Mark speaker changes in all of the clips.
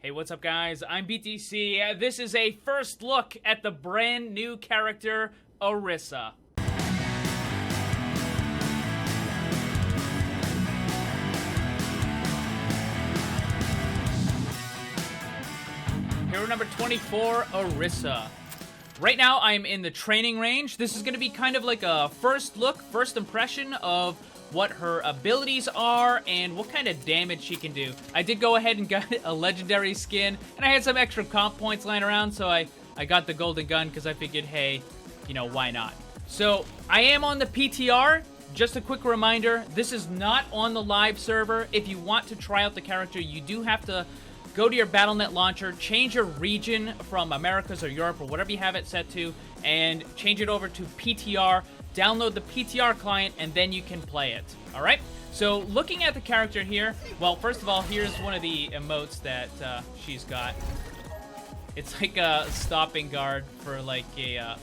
Speaker 1: Hey, what's up, guys? I'm BTC. This is a first look at the brand new character, Orisa. Hero number 24, Orisa. Right now, I'm in the training range. This is going to be kind of like a first look, first impression of what her abilities are and what kind of damage she can do. I did go ahead and got a legendary skin, and I had some extra comp points lying around, so I got the golden gun because I figured, hey, you know, why not? So, I am on the PTR. Just a quick reminder, this is not on the live server. If you want to try out the character, you do have to go to your Battle.net launcher, change your region from Americas or Europe or whatever you have it set to, and change it over to PTR. Download the PTR client, and then you can play it. Alright? So, looking at the character here, well, first of all, here's one of the emotes that she's got. It's like a stopping guard for like a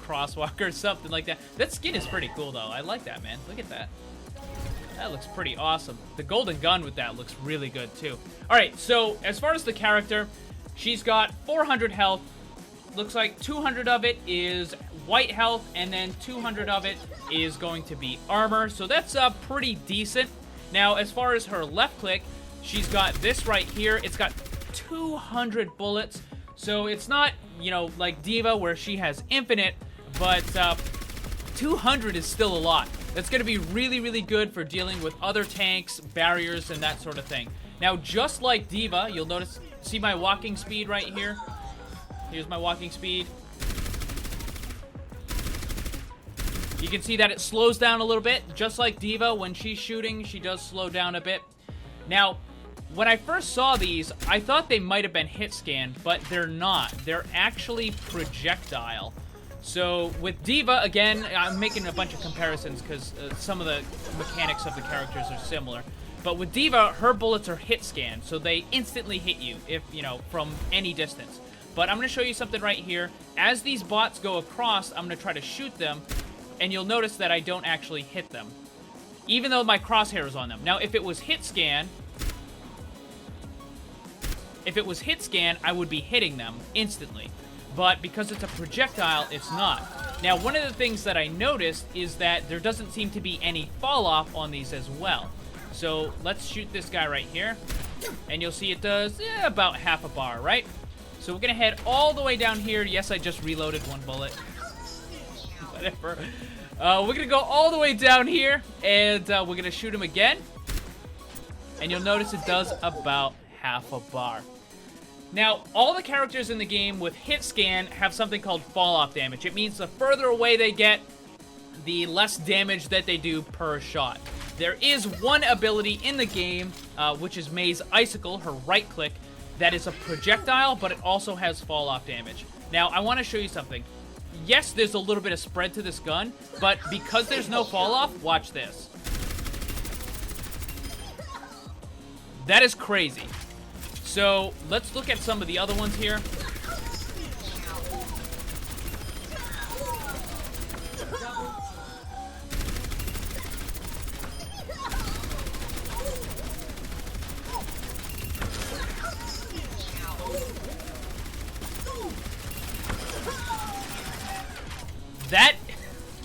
Speaker 1: crosswalk or something like that. That skin is pretty cool, though. I like that, man. Look at that. That looks pretty awesome. The golden gun with that looks really good, too. Alright, so as far as the character, she's got 400 health. Looks like 200 of it is white health, and then 200 of it is going to be armor. So that's pretty decent. Now, as far as her left click, she's got this right here. It's got 200 bullets. So it's not, you know, like D.Va where she has infinite, but 200 is still a lot. That's going to be really, really good for dealing with other tanks, barriers, and that sort of thing. Now, just like D.Va, you'll notice, see my walking speed right here? Here's my walking speed. You can see that it slows down a little bit. Just like D.Va, when she's shooting, she does slow down a bit. Now, when I first saw these, I thought they might have been hit scan, but they're not. They're actually projectile. So, with D.Va, again, I'm making a bunch of comparisons because some of the mechanics of the characters are similar. But with D.Va, her bullets are hit scan, so they instantly hit you, if, you know, from any distance. But I'm going to show you something right here. As these bots go across, I'm going to try to shoot them, and you'll notice that I don't actually hit them, even though my crosshair is on them. Now, if it was hit scan, I would be hitting them instantly. But because it's a projectile, it's not. Now, one of the things that I noticed is that there doesn't seem to be any fall off on these as well. So let's shoot this guy right here, and you'll see it does about half a bar, right? So we're gonna head all the way down here. Yes, I just reloaded one bullet. Whatever. We're gonna go all the way down here, and we're gonna shoot him again. And you'll notice it does about half a bar. Now, all the characters in the game with hit scan have something called fall off damage. It means the further away they get, the less damage that they do per shot. There is one ability in the game, which is May's Icicle, her right click, that is a projectile, but it also has fall off damage. Now, I want to show you something. Yes, there's a little bit of spread to this gun, but because there's no fall off, watch this. That is crazy. So, let's look at some of the other ones here.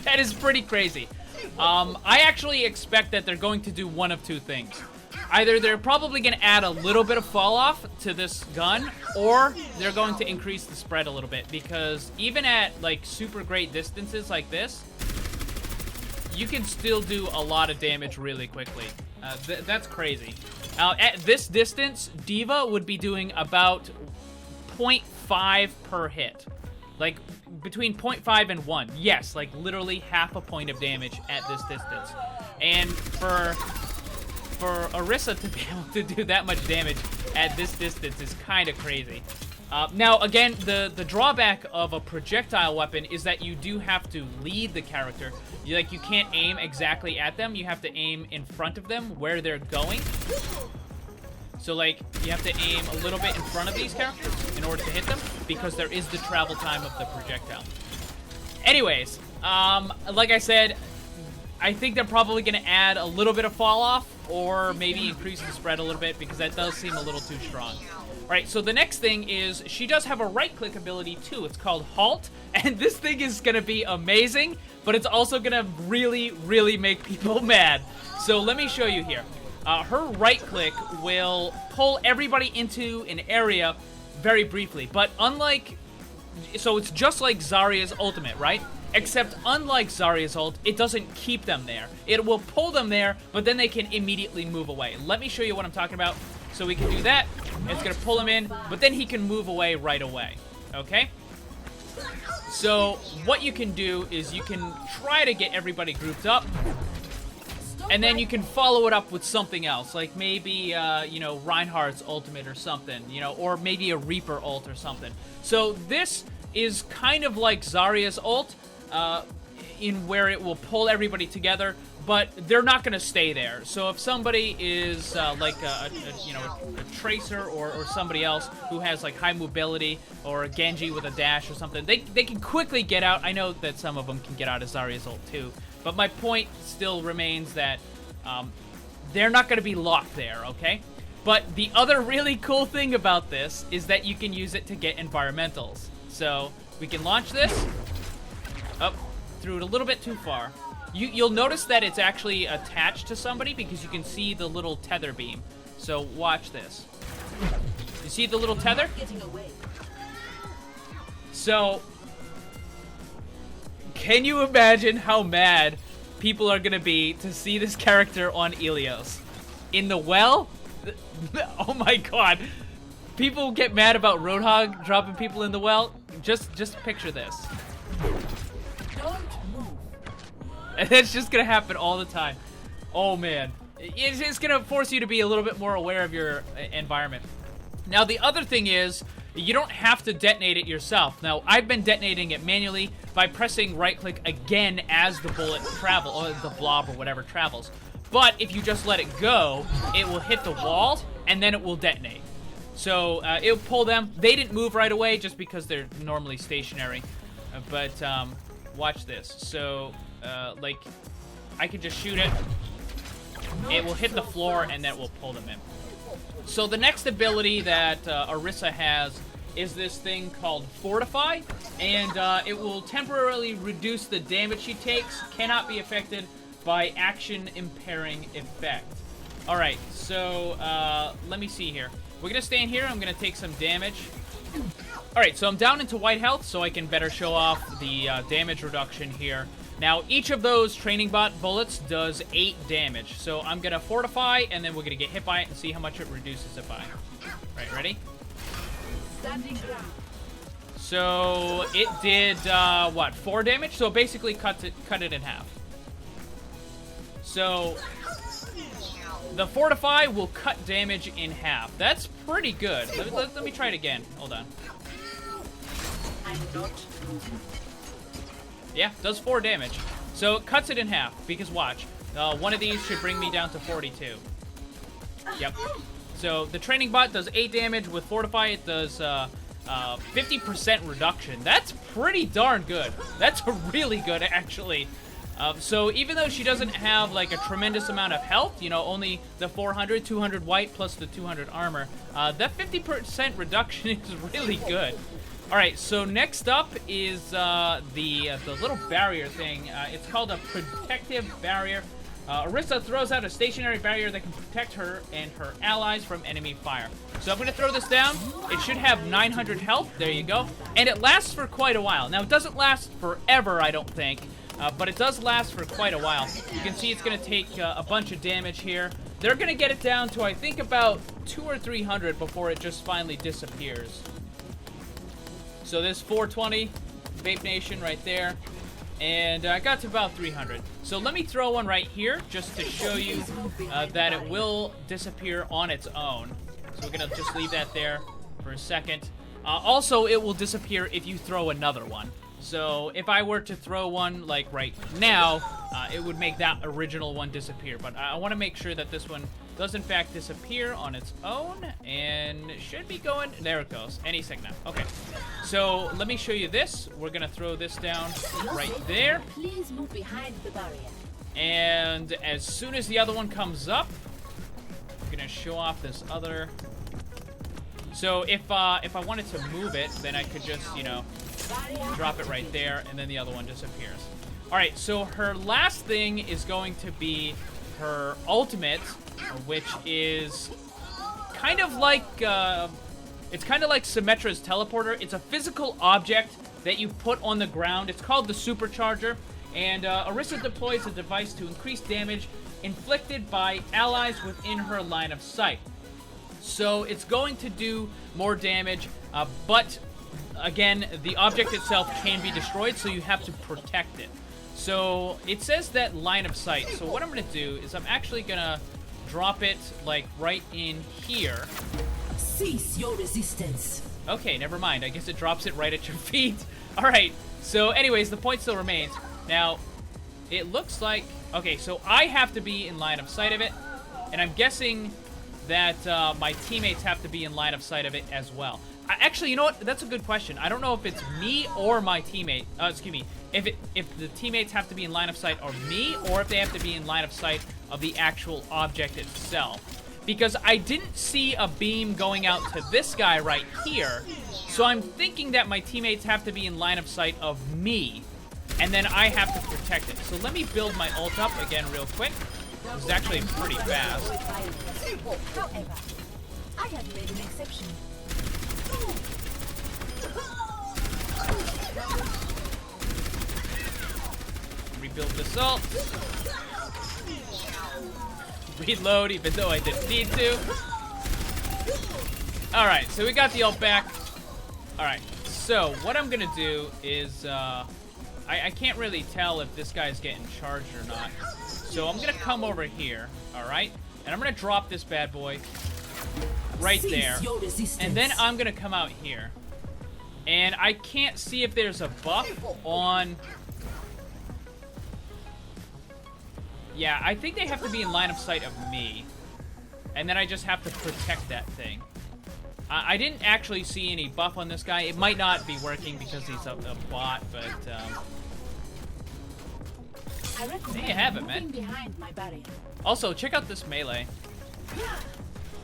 Speaker 1: That is pretty crazy. I actually expect that they're going to do one of two things. Either they're probably going to add a little bit of fall off to this gun, or they're going to increase the spread a little bit, because even at like super great distances like this, you can still do a lot of damage really quickly. That's crazy. At this distance, D.Va would be doing about 0.5 per hit. Like, between 0.5 and 1. Yes, like literally half a point of damage at this distance. And for Orisa to be able to do that much damage at this distance is kind of crazy. Now, again, the drawback of a projectile weapon is that you do have to lead the character. You can't aim exactly at them. You have to aim in front of them where they're going. So, like, you have to aim a little bit in front of these characters in order to hit them, because there is the travel time of the projectile. Anyways, like I said, I think they're probably going to add a little bit of fall off, or maybe increase the spread a little bit, because that does seem a little too strong. Alright, so the next thing is she does have a right-click ability too. It's called Halt, and this thing is gonna be amazing, but it's also gonna really, really make people mad. So let me show you here. Her right-click will pull everybody into an area very briefly, but unlike... So it's just like Zarya's ultimate, right? Except unlike Zarya's ult, it doesn't keep them there. It will pull them there, but then they can immediately move away. Let me show you what I'm talking about. So we can do that. It's gonna pull him in, but then he can move away right away. Okay? So what you can do is you can try to get everybody grouped up, and then you can follow it up with something else, like maybe, you know, Reinhardt's ultimate or something, you know, or maybe a Reaper ult or something. So this is kind of like Zarya's ult, in where it will pull everybody together, but they're not going to stay there. So if somebody is like you know, a Tracer or somebody else who has like high mobility, or a Genji with a dash or something, they can quickly get out. I know that some of them can get out of Zarya's ult too, but my point still remains that they're not going to be locked there, okay? But the other really cool thing about this is that you can use it to get environmentals. So we can launch this. Oh, threw it a little bit too far. You'll notice that it's actually attached to somebody because you can see the little tether beam. So watch this. You see the little tether? So, can you imagine how mad people are gonna be to see this character on Ilios? In the well? Oh my god. People get mad about Roadhog dropping people in the well. Just picture this. And it's just gonna happen all the time. Oh man. It's gonna force you to be a little bit more aware of your environment. Now the other thing is, you don't have to detonate it yourself. Now, I've been detonating it manually by pressing right-click again as the bullet travels, or the blob or whatever travels. But if you just let it go, it will hit the wall, and then it will detonate. So, it'll pull them. They didn't move right away just because they're normally stationary. But, watch this. So, like, I can just shoot it. It will hit the floor, and then it will pull them in. So the next ability that Orisa has is this thing called Fortify, and it will temporarily reduce the damage she takes, cannot be affected by action impairing effect. Alright, so let me see here. We're going to stay in here, I'm going to take some damage. Alright, so I'm down into white health, so I can better show off the damage reduction here. Now, each of those training bot bullets does 8 damage. So I'm going to Fortify, and then we're going to get hit by it and see how much it reduces it by. Right, ready? So it did, what, 4 damage? So it basically cut it in half. So the Fortify will cut damage in half. That's pretty good. Let me try it again. Hold on. Yeah, does 4 damage. So it cuts it in half, because watch. One of these should bring me down to 42. Yep. So the training bot does 8 damage. With Fortify, it does 50% reduction. That's pretty darn good. That's really good, actually. So even though she doesn't have, like, a tremendous amount of health, you know, only the 400, 200 white plus the 200 armor, that 50% reduction is really good. Alright, so next up is the little barrier thing. It's called a protective barrier. Orisa throws out a stationary barrier that can protect her and her allies from enemy fire. So I'm going to throw this down. It should have 900 health. There you go. And it lasts for quite a while. Now, it doesn't last forever, I don't think. But it does last for quite a while. You can see it's going to take a bunch of damage here. They're going to get it down to, I think, about 200 or 300 before it just finally disappears. So this 420, Vape Nation right there, and I got to about 300. So let me throw one right here, just to show you that it will disappear on its own. So we're gonna just leave that there for a second. Also, it will disappear if you throw another one. So if I were to throw one, like right now, it would make that original one disappear. But I want to make sure that this one does in fact disappear on its own, and it should be going, there it goes, any second now. Okay, so let me show you this. We're gonna throw this down right there.
Speaker 2: Please move behind the barrier.
Speaker 1: And as soon as the other one comes up, we're gonna show off this other. So if I wanted to move it, then I could just, you know, drop it right there, and then the other one disappears. All right, so her last thing is going to be her ultimate, which is kind of like, it's kind of like Symmetra's teleporter. It's a physical object that you put on the ground. It's called the Supercharger, and Orisa deploys a device to increase damage inflicted by allies within her line of sight. So it's going to do more damage, but again, the object itself can be destroyed, so you have to protect it. So it says that line of sight. So what I'm going to do is I'm actually going to drop it like right in here.
Speaker 2: Cease your resistance.
Speaker 1: Okay, never mind. I guess it drops it right at your feet. All right. So anyways, the point still remains. Now, it looks like... Okay, so I have to be in line of sight of it. And I'm guessing that my teammates have to be in line of sight of it as well. Actually, you know what? That's a good question. I don't know if it's me or my teammate. Excuse me. If the teammates have to be in line of sight of me, or if they have to be in line of sight of the actual object itself. Because I didn't see a beam going out to this guy right here. So I'm thinking that my teammates have to be in line of sight of me. And then I have to protect it. So let me build my ult up again real quick. This is actually pretty fast.
Speaker 2: However, I have made an exception.
Speaker 1: Rebuild this ult. Reload, even though I didn't need to. Alright, so we got the ult back. Alright, so what I'm gonna do is, I can't really tell if this guy's getting charged or not. So I'm gonna come over here, alright? And I'm gonna drop this bad boy right there. And then I'm gonna come out here. And I can't see if there's a buff on... Yeah, I think they have to be in line of sight of me. And then I just have to protect that thing. I didn't actually see any buff on this guy. It might not be working because he's a bot, but... there you have it, man. Also, check out this melee.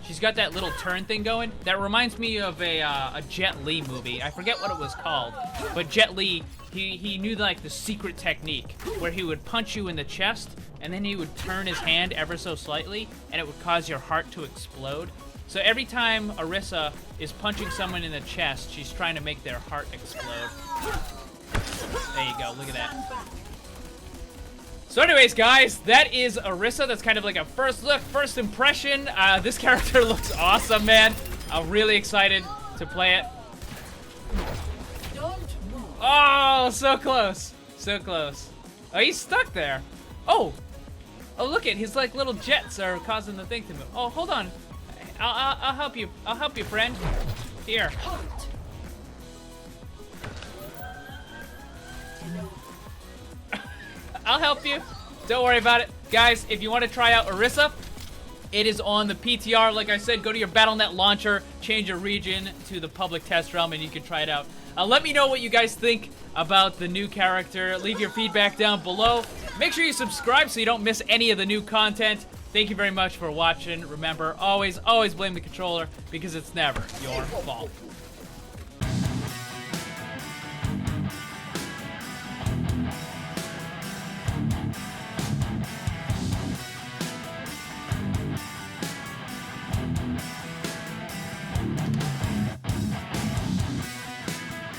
Speaker 1: She's got that little turn thing going. That reminds me of a Jet Li movie. I forget what it was called. But Jet Li, he knew like the secret technique where he would punch you in the chest and then he would turn his hand ever so slightly and it would cause your heart to explode. So every time Orisa is punching someone in the chest, she's trying to make their heart explode. There you go, look at that. So anyways, guys, that is Orisa. That's kind of like a first look, first impression. This character looks awesome, man. I'm really excited to play it. Oh, so close. So close. Oh, he's stuck there. Oh, look at his like little jets are causing the thing to move. Oh, hold on. I'll help you. I'll help you, friend. Here. I'll help you. Don't worry about it. Guys, if you want to try out Orisa, it is on the PTR. Like I said, go to your Battle.net launcher, change your region to the public test realm, and you can try it out. Let me know what you guys think about the new character. Leave your feedback down below. Make sure you subscribe so you don't miss any of the new content. Thank you very much for watching. Remember, always blame the controller because it's never your fault.